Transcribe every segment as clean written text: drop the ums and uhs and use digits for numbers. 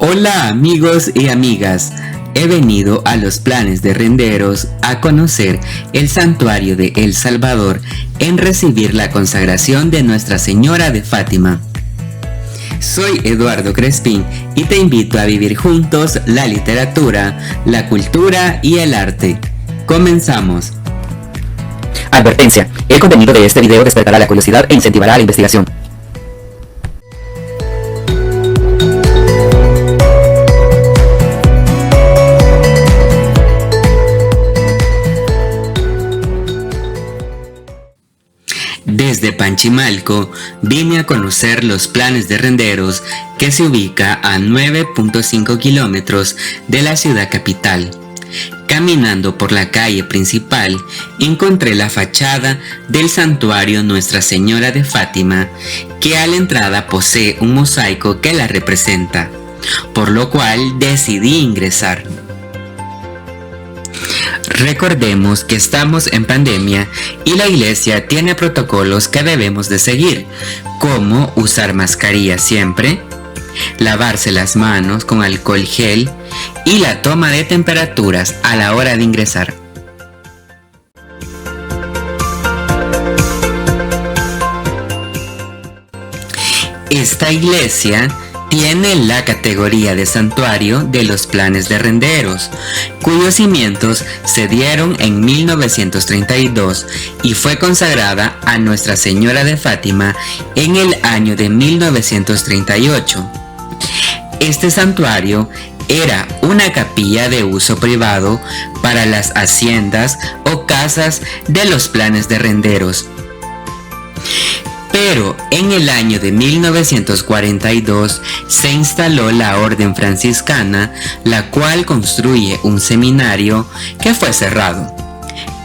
Hola amigos y amigas, he venido a los Planes de Renderos a conocer el santuario de El Salvador en recibir la consagración de Nuestra Señora de Fátima. Soy Eduardo Crespín y te invito a vivir juntos la literatura, la cultura y el arte. Comenzamos. Advertencia: el contenido de este video despertará la curiosidad e incentivará la investigación. Desde Panchimalco vine a conocer los Planes de Renderos, que se ubica a 9.5 kilómetros de la ciudad capital. Caminando por la calle principal, encontré la fachada del santuario Nuestra Señora de Fátima, que a la entrada posee un mosaico que la representa, por lo cual decidí ingresar. Recordemos que estamos en pandemia y la iglesia tiene protocolos que debemos de seguir, como usar mascarilla siempre, lavarse las manos con alcohol gel y la toma de temperaturas a la hora de ingresar. Esta iglesia tiene la categoría de santuario de los Planes de Renderos, cuyos cimientos se dieron en 1932 y fue consagrada a Nuestra Señora de Fátima en el año de 1938. Este santuario era una capilla de uso privado para las haciendas o casas de los Planes de Renderos. Pero en el año de 1942 se instaló la Orden Franciscana, la cual construye un seminario que fue cerrado.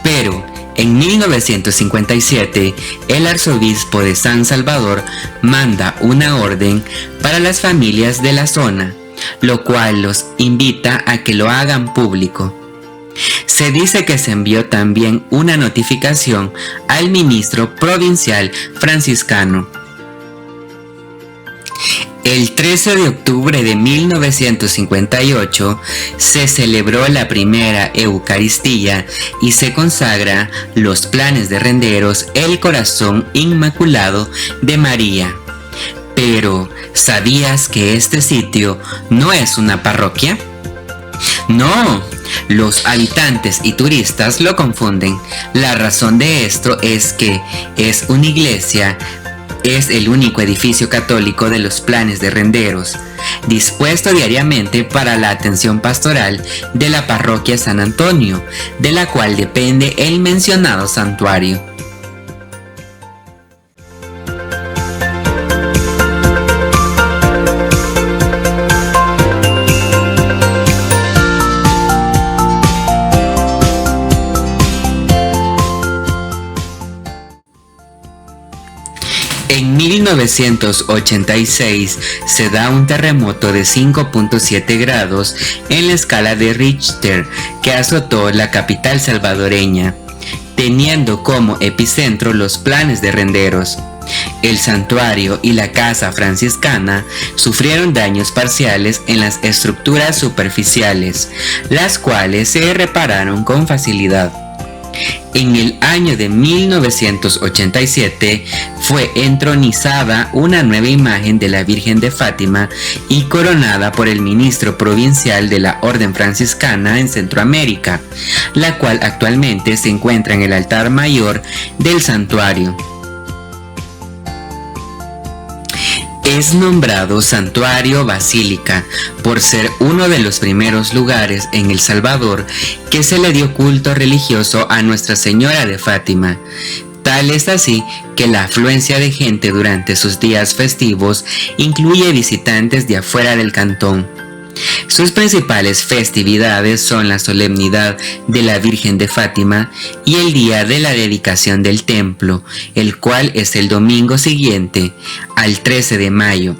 Pero en 1957 el arzobispo de San Salvador manda una orden para las familias de la zona, lo cual los invita a que lo hagan público. Se dice que se envió también una notificación al ministro provincial franciscano. El 13 de octubre de 1958 se celebró la primera Eucaristía y se consagra los Planes de Renderos el Corazón Inmaculado de María. Pero, ¿sabías que este sitio no es una parroquia? ¡No! Los habitantes y turistas lo confunden. La razón de esto es que es una iglesia, es el único edificio católico de los Planes de Renderos, dispuesto diariamente para la atención pastoral de la parroquia San Antonio, de la cual depende el mencionado santuario. En 1986 se da un terremoto de 5.7 grados en la escala de Richter que azotó la capital salvadoreña, teniendo como epicentro los Planes de Renderos. El santuario y la casa franciscana sufrieron daños parciales en las estructuras superficiales, las cuales se repararon con facilidad. En el año de 1987 fue entronizada una nueva imagen de la Virgen de Fátima y coronada por el ministro provincial de la Orden Franciscana en Centroamérica, la cual actualmente se encuentra en el altar mayor del santuario. Es nombrado Santuario Basílica por ser uno de los primeros lugares en El Salvador que se le dio culto religioso a Nuestra Señora de Fátima. Tal es así que la afluencia de gente durante sus días festivos incluye visitantes de afuera del cantón. Sus principales festividades son la solemnidad de la Virgen de Fátima y el día de la dedicación del templo, el cual es el domingo siguiente al 13 de mayo.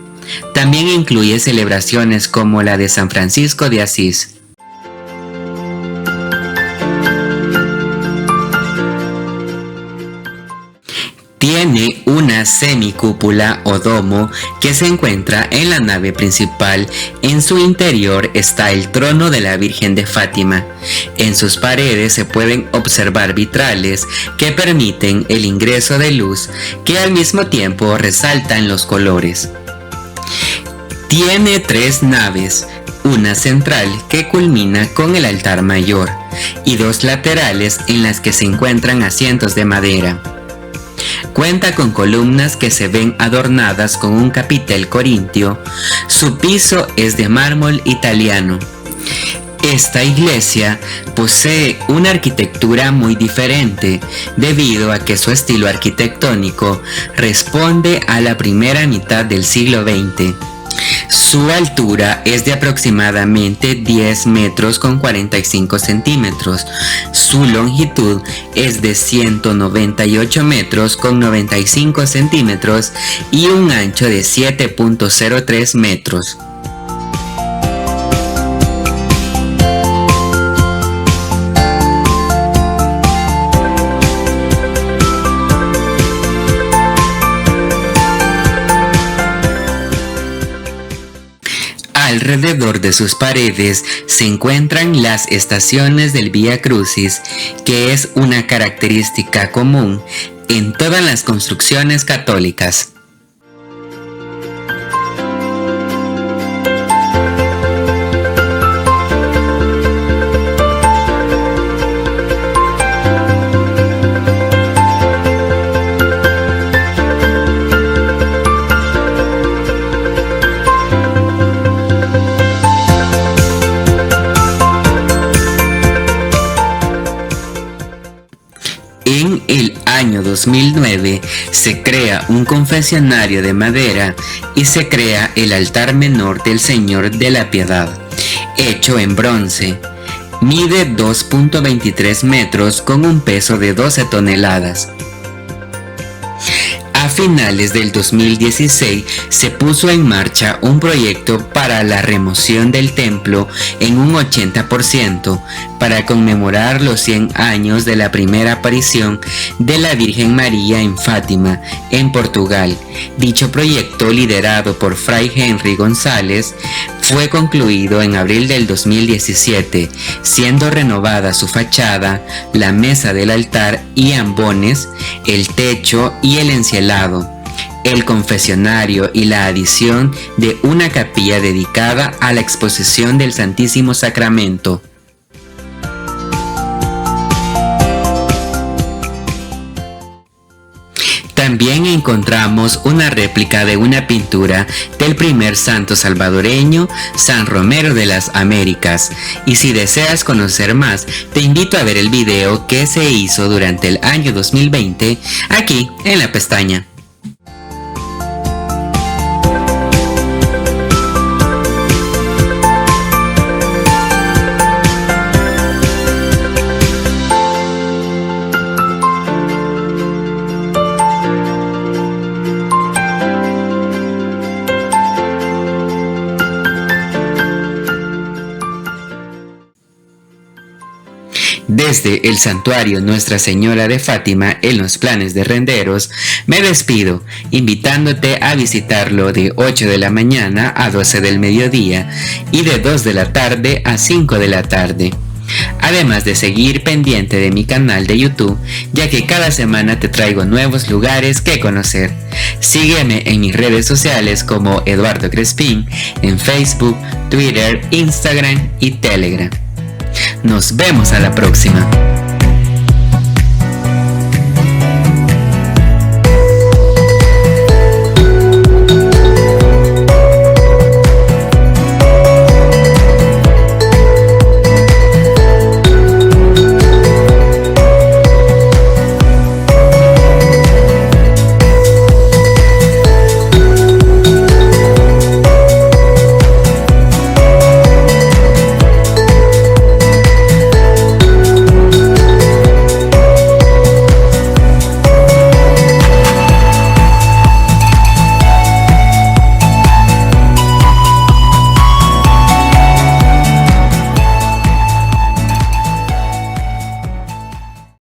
También incluye celebraciones como la de San Francisco de Asís. Tiene una una semicúpula o domo que se encuentra en la nave principal. En su interior está el trono de la Virgen de Fátima. En sus paredes se pueden observar vitrales que permiten el ingreso de luz, que al mismo tiempo resaltan los colores. Tiene 3 naves, una central que culmina con el altar mayor y 2 laterales en las que se encuentran asientos de madera. Cuenta con columnas que se ven adornadas con un capitel corintio. Su piso es de mármol italiano. Esta iglesia posee una arquitectura muy diferente debido a que su estilo arquitectónico responde a la primera mitad del siglo XX. Su altura es de aproximadamente 10 metros con 45 centímetros. Su longitud es de 198 metros con 95 centímetros y un ancho de 7.03 metros. Alrededor de sus paredes se encuentran las estaciones del Vía Crucis, que es una característica común en todas las construcciones católicas. En el año 2009 se crea un confesionario de madera y se crea el altar menor del Señor de la Piedad, hecho en bronce. Mide 2.23 metros con un peso de 12 toneladas. A finales del 2016 se puso en marcha un proyecto para la remoción del templo en un 80% para conmemorar los 100 años de la primera aparición de la Virgen María en Fátima, en Portugal. Dicho proyecto, liderado por Fray Henry González, fue concluido en abril del 2017, siendo renovada su fachada, la mesa del altar y ambones, el techo y el encielado, el confesionario y la adición de una capilla dedicada a la exposición del Santísimo Sacramento. También encontramos una réplica de una pintura del primer santo salvadoreño, San Romero de las Américas. Y si deseas conocer más, te invito a ver el video que se hizo durante el año 2020 aquí en la pestaña. Desde el santuario Nuestra Señora de Fátima en los Planes de Renderos, me despido invitándote a visitarlo de 8 de la mañana a 12 del mediodía y de 2 de la tarde a 5 de la tarde. Además de seguir pendiente de mi canal de YouTube, ya que cada semana te traigo nuevos lugares que conocer. Sígueme en mis redes sociales como Eduardo Crespín en Facebook, Twitter, Instagram y Telegram. Nos vemos a la próxima.